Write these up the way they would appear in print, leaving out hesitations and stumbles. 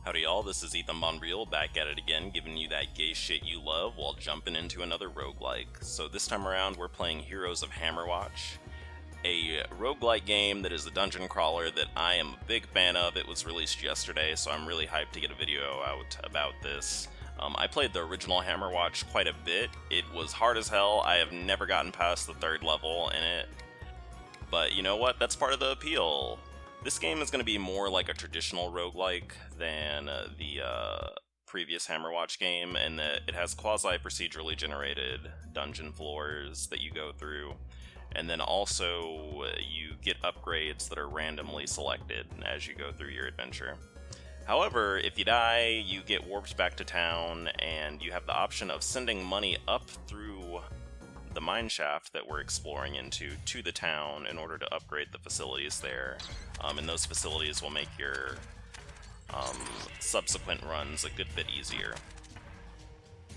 Howdy y'all, this is Ethan Bonreal back at it again, giving you that gay shit you love while jumping into another roguelike. So this time around we're playing Heroes of Hammerwatch, a roguelike game that is a dungeon crawler that I am a big fan of. It was released yesterday, so I'm really hyped to get a video out about this. I played the original Hammerwatch quite a bit. It was hard as hell. I have never gotten past the third level in it, but you know what? That's part of the appeal. This game is going to be more like a traditional roguelike than the previous Hammerwatch game, and that it has quasi-procedurally generated dungeon floors that you go through, and then also you get upgrades that are randomly selected as you go through your adventure. However, if you die, you get warped back to town, and you have the option of sending money up through the mine shaft that we're exploring into to the town in order to upgrade the facilities there. And those facilities will make your subsequent runs a good bit easier.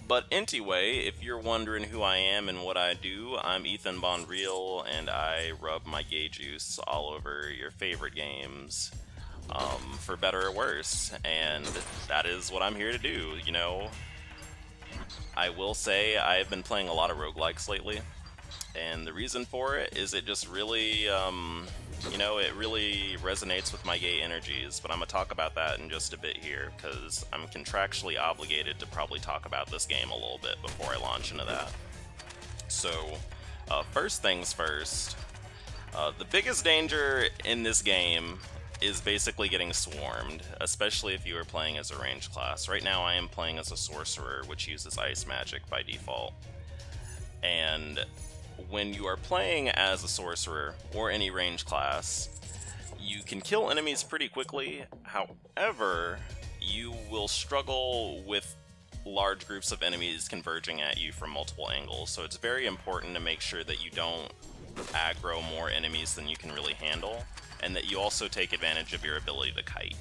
But anyway, if you're wondering who I am and what I do, I'm Ethan Bonreal, and I rub my gay juice all over your favorite games, for better or worse, and that is what I'm here to do, you know. I will say I've been playing a lot of roguelikes lately, and the reason for it is it just really, you know, it really resonates with my gay energies, but I'm going to talk about that in just a bit here, because I'm contractually obligated to probably talk about this game a little bit before I launch into that. So, first things first, the biggest danger in this game is basically getting swarmed, especially if you are playing as a ranged class. Right now I am playing as a sorcerer, which uses ice magic by default. And when you are playing as a sorcerer, or any ranged class, you can kill enemies pretty quickly. However, you will struggle with large groups of enemies converging at you from multiple angles, so it's very important to make sure that you don't aggro more enemies than you can really handle, and that you also take advantage of your ability to kite.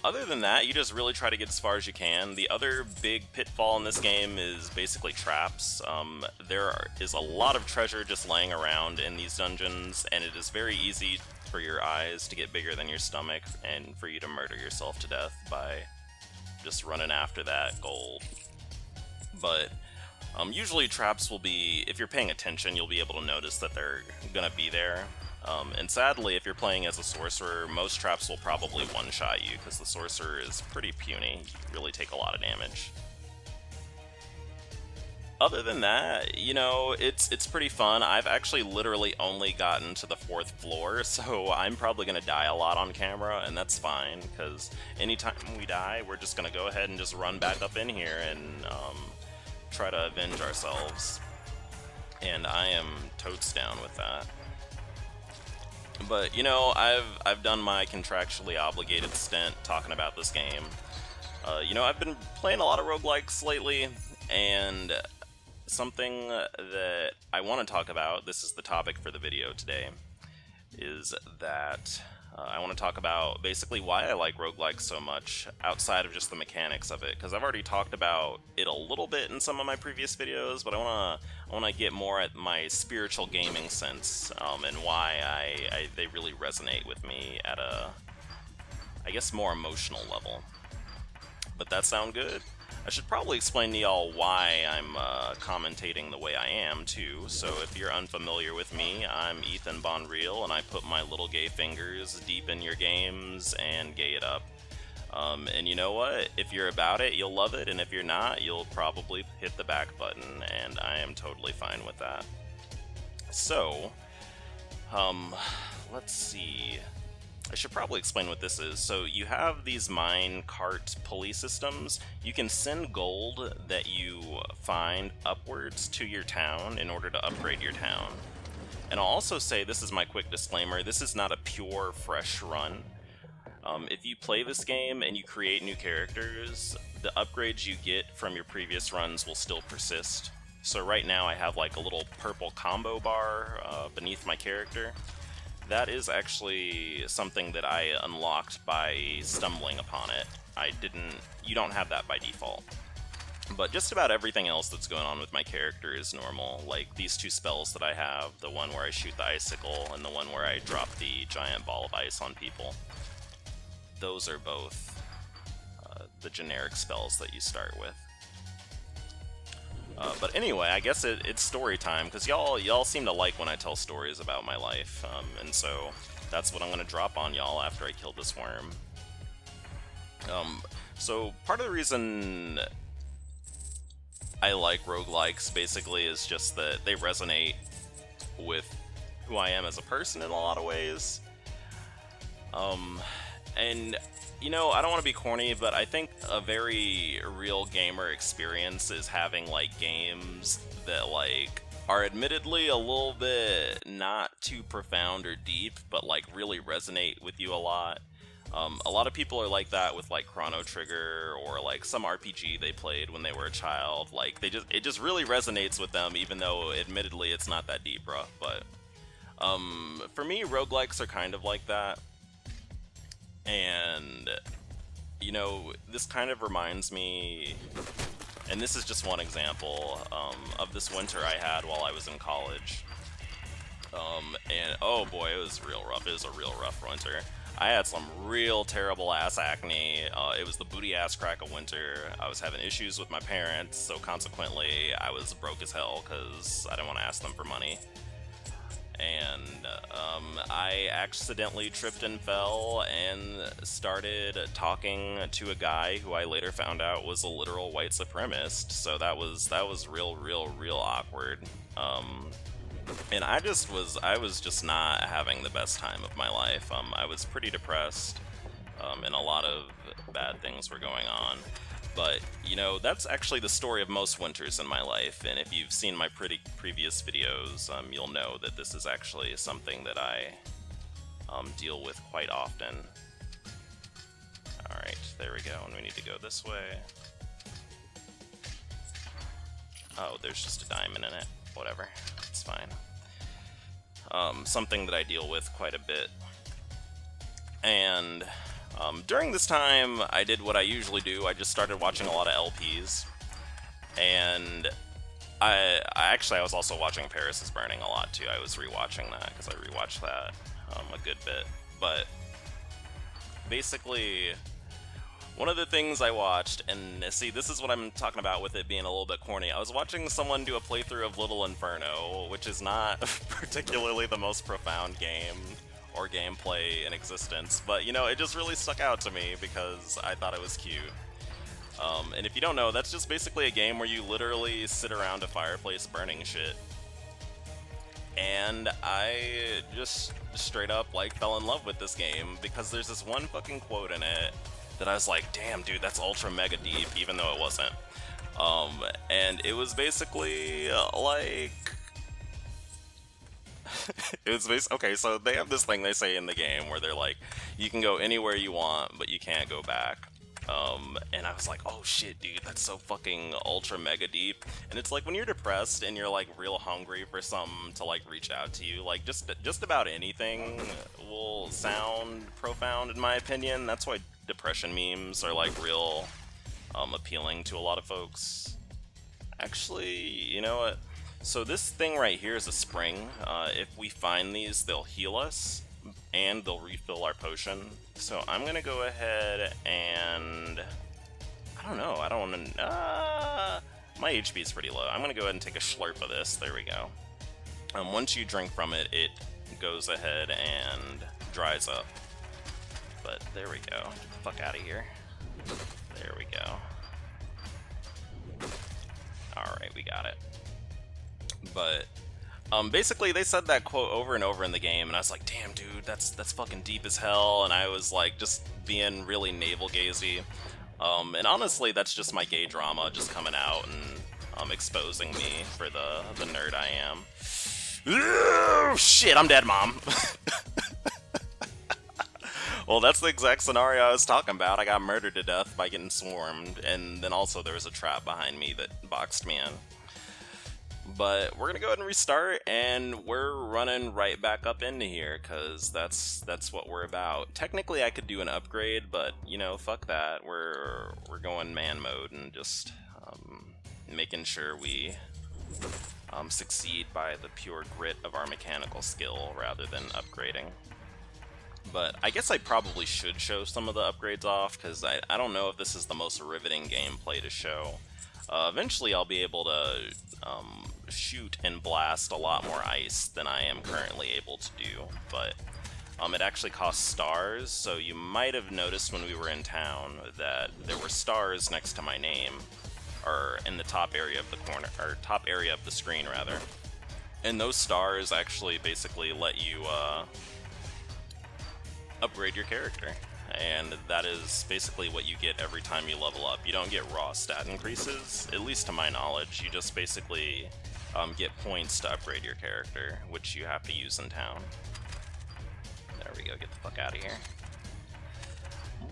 Other than that, you just really try to get as far as you can. The other big pitfall in this game is basically traps. There is a lot of treasure just laying around in these dungeons, and it is very easy for your eyes to get bigger than your stomach, and for you to murder yourself to death by just running after that gold. But usually traps will be, if you're paying attention, you'll be able to notice that they're gonna be there. And sadly, if you're playing as a sorcerer, most traps will probably one-shot you, because the sorcerer is pretty puny. You really take a lot of damage. Other than that, you know, it's pretty fun. I've actually literally only gotten to the 4th floor, so I'm probably going to die a lot on camera, and that's fine, because anytime we die, we're just going to go ahead and just run back up in here and try to avenge ourselves. And I am totes down with that. But, you know, I've done my contractually obligated stint talking about this game. You know, I've been playing a lot of roguelikes lately, and something that I want to talk about, this is the topic for the video today, is that I want to talk about basically why I like roguelikes so much, outside of just the mechanics of it, because I've already talked about it a little bit in some of my previous videos, but I want to get more at my spiritual gaming sense, and why they really resonate with me at a, I guess, more emotional level. But that sound good? I should probably explain to y'all why I'm commentating the way I am, too. So if you're unfamiliar with me, I'm Ethan Bonreal, and I put my little gay fingers deep in your games and gay it up. And you know what? If you're about it, you'll love it, and if you're not, you'll probably hit the back button, and I am totally fine with that. So, let's see. I should probably explain what this is. So you have these mine cart pulley systems. You can send gold that you find upwards to your town in order to upgrade your town. And I'll also say, this is my quick disclaimer, this is not a pure, fresh run. If you play this game and you create new characters, the upgrades you get from your previous runs will still persist. So right now I have like a little purple combo bar beneath my character. That is actually something that I unlocked by stumbling upon it. You don't have that by default. But just about everything else that's going on with my character is normal. Like these two spells that I have, the one where I shoot the icicle and the one where I drop the giant ball of ice on people. those are both the generic spells that you start with. But anyway, I guess it's story time, because y'all seem to like when I tell stories about my life, and so that's what I'm gonna drop on y'all after I kill this worm. So part of the reason I like roguelikes basically is just that they resonate with who I am as a person in a lot of ways. And you know, I don't want to be corny, but I think a very real gamer experience is having like games that like are admittedly a little bit not too profound or deep, but like really resonate with you a lot. A lot of people are like that with like Chrono Trigger or like some RPG they played when they were a child. Like it just really resonates with them, even though admittedly it's not that deep, bruh. But for me, roguelikes are kind of like that. And you know, this kind of reminds me, and this is just one example, of this winter I had while I was in college. And oh boy, it was real rough. It was a real rough winter. I had some real terrible ass acne. It was the booty ass crack of winter. I was having issues with my parents, so consequently I was broke as hell because I didn't want to ask them for money. And I accidentally tripped and fell and started talking to a guy who I later found out was a literal white supremacist. So that was real awkward. And I was just not having the best time of my life. I was pretty depressed, and a lot of bad things were going on. But, you know, that's actually the story of most winters in my life, and if you've seen my previous videos, you'll know that this is actually something that I deal with quite often. Alright, there we go, and we need to go this way. Oh, there's just a diamond in it. Whatever, it's fine. Something that I deal with quite a bit. And during this time, I did what I usually do. I just started watching a lot of LPs. And I was also watching Paris is Burning a lot too. I was rewatching that because I rewatched that a good bit. But basically, one of the things I watched, and see, this is what I'm talking about with it being a little bit corny. I was watching someone do a playthrough of Little Inferno, which is not particularly the most profound game or gameplay in existence, but you know, it just really stuck out to me because I thought it was cute. And if you don't know, that's just basically a game where you literally sit around a fireplace burning shit. And I just straight up like fell in love with this game because there's this one fucking quote in it that I was like, damn dude, that's ultra mega deep, even though it wasn't. And it was basically like it was okay, so they have this thing they say in the game where they're like, you can go anywhere you want, but you can't go back. And I was like, oh shit, dude, that's so fucking ultra mega deep. And it's like when you're depressed and you're like real hungry for something to like reach out to you, like just about anything will sound profound in my opinion. That's why depression memes are like real appealing to a lot of folks. Actually, you know what? So this thing right here is a spring. If we find these, they'll heal us, and they'll refill our potion. So I'm gonna go ahead and... I don't know, I don't want to... my HP is pretty low. I'm gonna go ahead and take a slurp of this. There we go. Once you drink from it, it goes ahead and dries up. But there we go. Get the fuck out of here. There we go. Alright, we got it. But basically they said that quote over and over in the game, and I was like, damn dude, that's fucking deep as hell, and I was like just being really navel-gazy. And honestly, that's just my gay drama just coming out and exposing me for the nerd I am. Ooh, shit, I'm dead, Mom. Well, that's the exact scenario I was talking about. I got murdered to death by getting swarmed, and then also there was a trap behind me that boxed me in. But we're gonna go ahead and restart, and we're running right back up into here, because that's what we're about. Technically, I could do an upgrade, but, you know, fuck that. We're going man mode and just making sure we succeed by the pure grit of our mechanical skill rather than upgrading. But I guess I probably should show some of the upgrades off, because I don't know if this is the most riveting gameplay to show. Eventually I'll be able to shoot and blast a lot more ice than I am currently able to do, but it actually costs stars, so you might have noticed when we were in town that there were stars next to my name, or in the top area of the corner, or top area of the screen rather. And those stars actually basically let you upgrade your character, and that is basically what you get every time you level up. You don't get raw stat increases, at least to my knowledge. You just basically get points to upgrade your character, which you have to use in town. There we go, get the fuck out of here.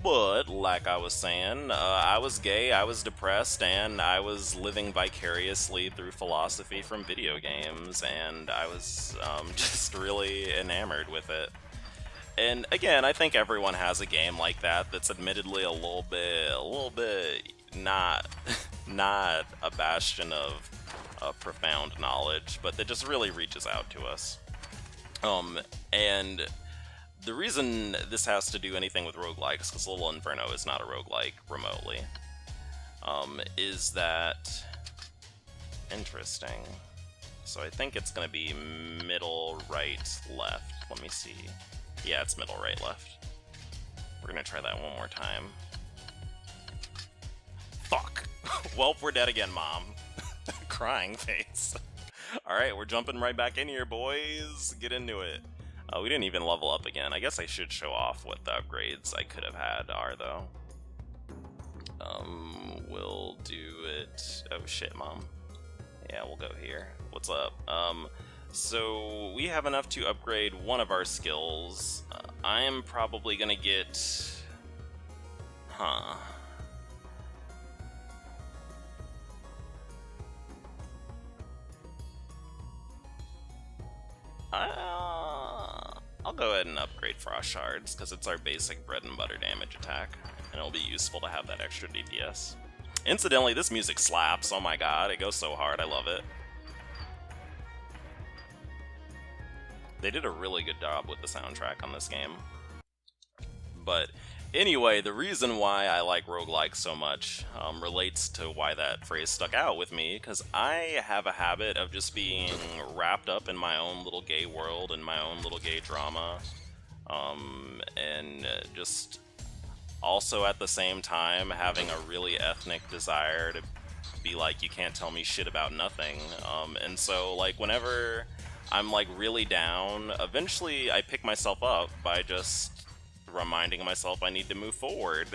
But, like I was saying, I was gay, I was depressed, and I was living vicariously through philosophy from video games, and I was just really enamored with it. And again, I think everyone has a game like that that's admittedly a little bit not a bastion of profound knowledge, but that just really reaches out to us. And the reason this has to do anything with roguelikes, because Little Inferno is not a roguelike remotely, is that interesting. So I think it's going to be middle, right, left. Let me see. Yeah, it's middle, right, left. We're gonna try that one more time. Fuck! Well, we're dead again, Mom. Crying face. Alright, we're jumping right back in here, boys. Get into it. We didn't even level up again. I guess I should show off what the upgrades I could have had are, though. We'll do it... Oh, shit, Mom. Yeah, we'll go here. What's up? So we have enough to upgrade one of our skills. I am probably gonna get... Huh. I'll go ahead and upgrade Frost Shards, because it's our basic bread and butter damage attack, and it'll be useful to have that extra DPS. Incidentally, this music slaps, oh my god, it goes so hard, I love it. They did a really good job with the soundtrack on this game. But anyway, the reason why I like roguelikes so much relates to why that phrase stuck out with me, because I have a habit of just being wrapped up in my own little gay world and my own little gay drama, and just also at the same time having a really ethnic desire to be like, you can't tell me shit about nothing, and so like whenever I'm like really down, eventually I pick myself up by just reminding myself I need to move forward,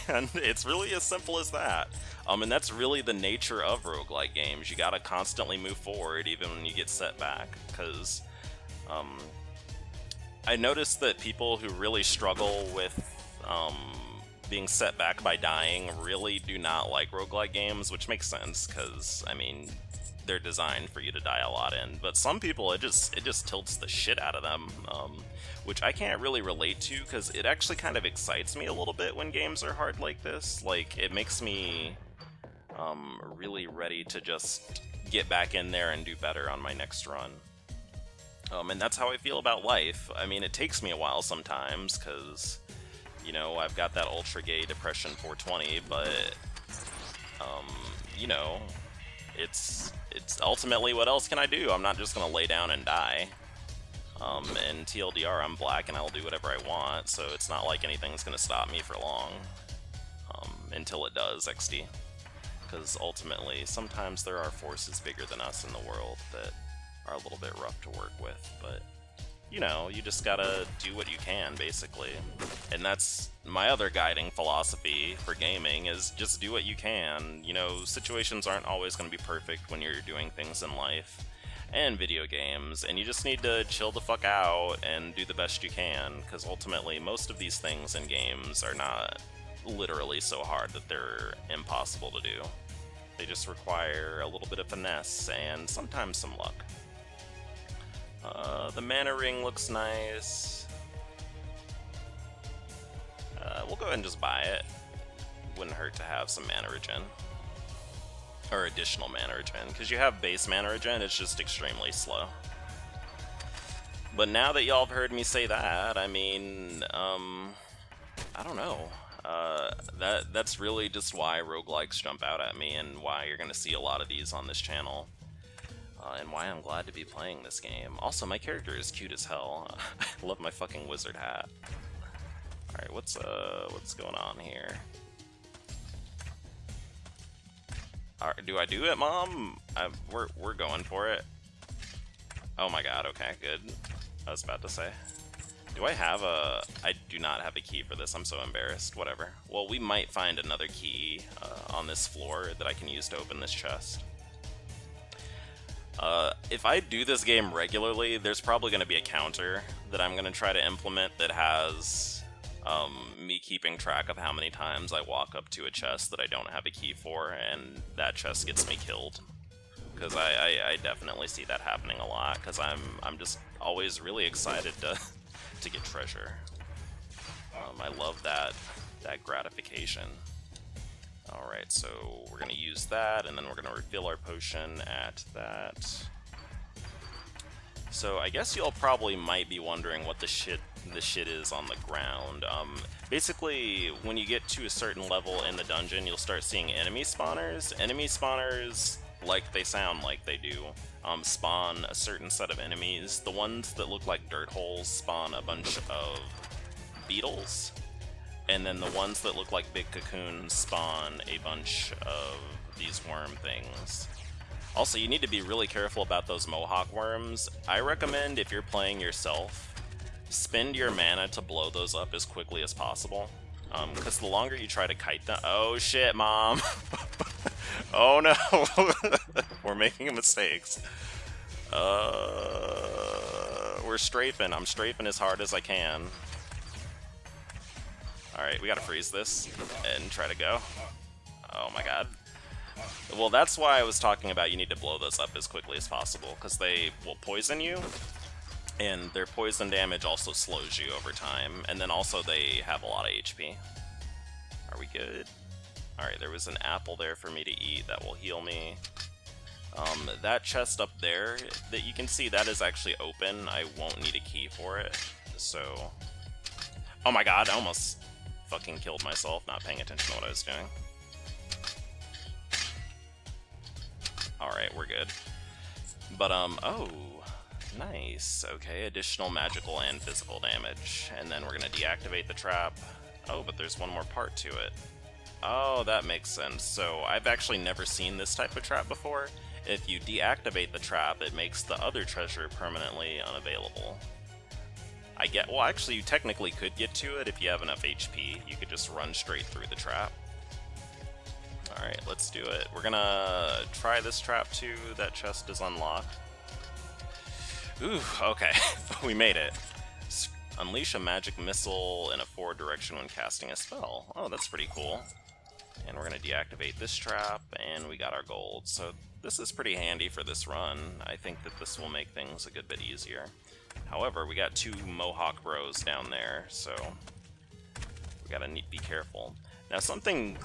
and it's really as simple as that. And that's really the nature of roguelike games. You gotta constantly move forward even when you get set back, because I noticed that people who really struggle with being set back by dying really do not like roguelike games, which makes sense, because, I mean, they're designed for you to die a lot in, but some people it just tilts the shit out of them, which I can't really relate to, because it actually kind of excites me a little bit when games are hard like this. Like, it makes me really ready to just get back in there and do better on my next run. And that's how I feel about life. I mean, it takes me a while sometimes, because, you know, I've got that ultra gay depression 420, but you know, it's ultimately, what else can I do? I'm not just gonna lay down and die. And TLDR, I'm black and I'll do whatever I want, so it's not like anything's gonna stop me for long. Until it does, XD. Because ultimately, sometimes there are forces bigger than us in the world that are a little bit rough to work with, but you know, you just gotta do what you can, basically. And that's my other guiding philosophy for gaming, is just do what you can. You know, situations aren't always going to be perfect when you're doing things in life and video games, and you just need to chill the fuck out and do the best you can, because ultimately most of these things in games are not literally so hard that they're impossible to do. They just require a little bit of finesse and sometimes some luck. The mana ring looks nice. We'll go ahead and just buy it. Wouldn't hurt to have some mana regen. Or additional mana regen, because you have base mana regen, it's just extremely slow. But now that y'all have heard me say that, I mean, I don't know. That's really just why roguelikes jump out at me, and why you're gonna see a lot of these on this channel. And why I'm glad to be playing this game. Also, my character is cute as hell. I love my fucking wizard hat. Alright, what's going on here? Alright, do I do it, Mom? We're going for it. Oh my god, okay, good. I was about to say. Do I have a... I do not have a key for this, I'm so embarrassed. Whatever. Well, we might find another key on this floor that I can use to open this chest. If I do this game regularly, there's probably going to be a counter that I'm going to try to implement that has me keeping track of how many times I walk up to a chest that I don't have a key for, and that chest gets me killed. Because I definitely see that happening a lot, because I'm just always really excited to get treasure. I love that gratification. Alright, so we're going to use that, and then we're going to refill our potion at that. So I guess y'all probably might be wondering what the shit is on the ground. Basically, when you get to a certain level in the dungeon, you'll start seeing enemy spawners. Enemy spawners, like they sound like they do, spawn a certain set of enemies. The ones that look like dirt holes spawn a bunch of beetles. And then the ones that look like big cocoons spawn a bunch of these worm things. Also, you need to be really careful about those mohawk worms. I recommend, if you're playing yourself, spend your mana to blow those up as quickly as possible. Because the longer you try to kite them... Oh shit, Mom! Oh no! We're making mistakes. We're strafing. I'm strafing as hard as I can. Alright, we gotta freeze this and try to go. Oh my god. Well, that's why I was talking about you need to blow those up as quickly as possible, because they will poison you, and their poison damage also slows you over time, and then also they have a lot of HP. Are we good? Alright, there was an apple there for me to eat that will heal me. That chest up there that you can see, that is actually open. I won't need a key for it, so... Oh my god, I almost fucking killed myself not paying attention to what I was doing. Alright, we're good. But, oh, nice. Okay, additional magical and physical damage. And then we're gonna deactivate the trap. Oh, but there's one more part to it. Oh, that makes sense. So, I've actually never seen this type of trap before. If you deactivate the trap, it makes the other treasure permanently unavailable. Well, actually, you technically could get to it if you have enough HP. You could just run straight through the trap. Alright, let's do it. We're gonna try this trap too. That chest is unlocked. Ooh, okay. We made it. Unleash a magic missile in a forward direction when casting a spell. Oh, that's pretty cool. And we're gonna deactivate this trap, and we got our gold. So this is pretty handy for this run. I think that this will make things a good bit easier. However, we got two Mohawk bros down there, so we gotta be careful. Now, something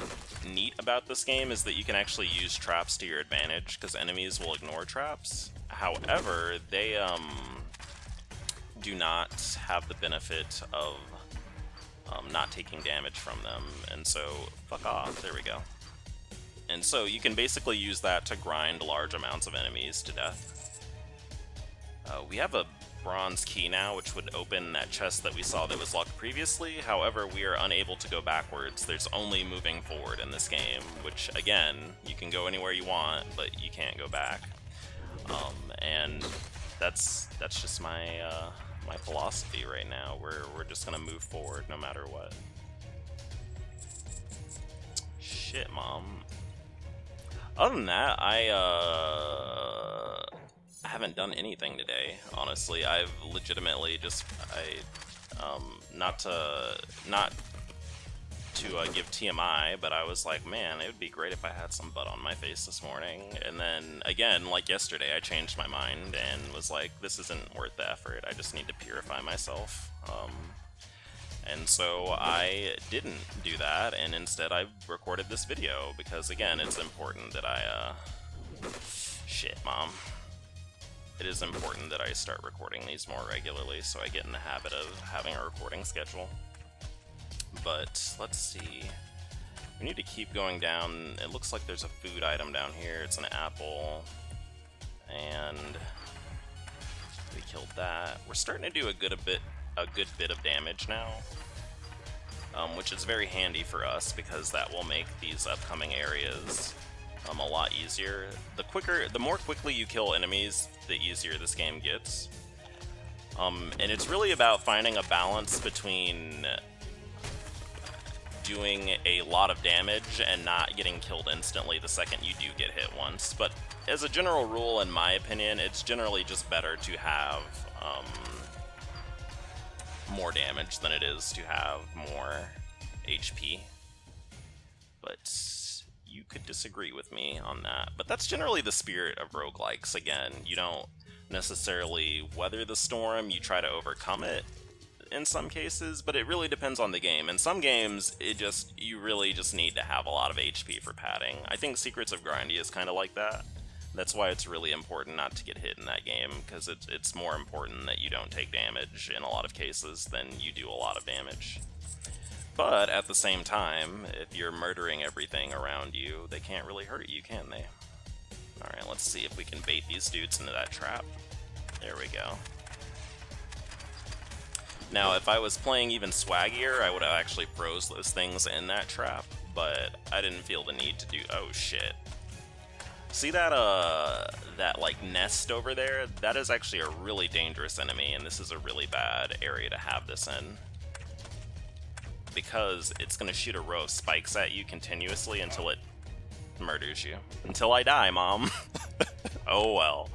neat about this game is that you can actually use traps to your advantage, because enemies will ignore traps. However, they do not have the benefit of not taking damage from them, and so, fuck off, there we go. And so you can basically use that to grind large amounts of enemies to death. We have a bronze key now, which would open that chest that we saw that was locked previously. However, we are unable to go backwards. There's only moving forward in this game, which, again, you can go anywhere you want, but you can't go back. And that's just my my philosophy right now. We're just gonna move forward no matter what. Shit, Mom. Other than that, I haven't done anything today, honestly. I've legitimately just, not to give TMI, but I was like, man, it would be great if I had some butt on my face this morning. And then, again, like yesterday, I changed my mind and was like, this isn't worth the effort. I just need to purify myself. And so I didn't do that, and instead I recorded this video, because, again, it's important that I, shit, Mom. it is important that I start recording these more regularly so I get in the habit of having a recording schedule. But let's see. We need to keep going down. It looks like there's a food item down here. It's an apple. And we killed that. We're starting to do a good bit of damage now, which is very handy for us because that will make these upcoming areas a lot easier. The more quickly you kill enemies, the easier this game gets. And it's really about finding a balance between doing a lot of damage and not getting killed instantly the second you do get hit once. But as a general rule, in my opinion, it's generally just better to have more damage than it is to have more HP. But you could disagree with me on that. But that's generally the spirit of roguelikes. Again, you don't necessarily weather the storm, you try to overcome it in some cases, but it really depends on the game. In some games, you really just need to have a lot of HP for padding. I think Secrets of Grindy is kind of like that. That's why it's really important not to get hit in that game, because it's more important that you don't take damage in a lot of cases than you do a lot of damage. But at the same time, if you're murdering everything around you, they can't really hurt you, can they? Alright, let's see if we can bait these dudes into that trap. There we go. Now, if I was playing even swaggier, I would have actually froze those things in that trap, but I didn't feel the need to do— oh shit. See that, like, nest over there? That is actually a really dangerous enemy, and this is a really bad area to have this in, because it's gonna shoot a row of spikes at you continuously until it murders you. Until I die, Mom. Oh well.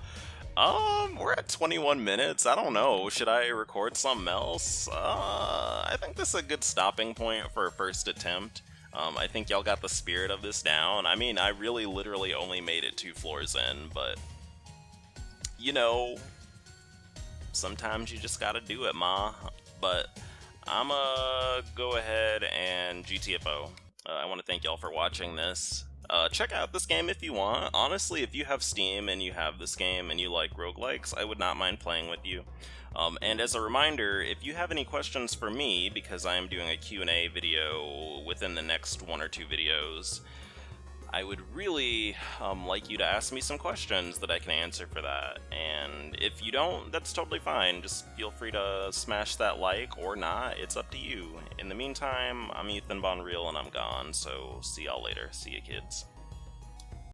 We're at 21 minutes. I don't know. Should I record something else? I think this is a good stopping point for a first attempt. I think y'all got the spirit of this down. I mean, I really literally only made it 2 floors in, but you know, sometimes you just gotta do it, ma. But I'ma go ahead and GTFO. I want to thank y'all for watching this. Check out this game if you want. Honestly, if you have Steam and you have this game and you like roguelikes, I would not mind playing with you. And as a reminder, if you have any questions for me, because I am doing a Q&A video within the next 1 or 2 videos, I would really like you to ask me some questions that I can answer for that. And if you don't, that's totally fine. Just feel free to smash that like or not. It's up to you. In the meantime, I'm Ethan Bonreal and I'm gone, so see y'all later. See ya, kids.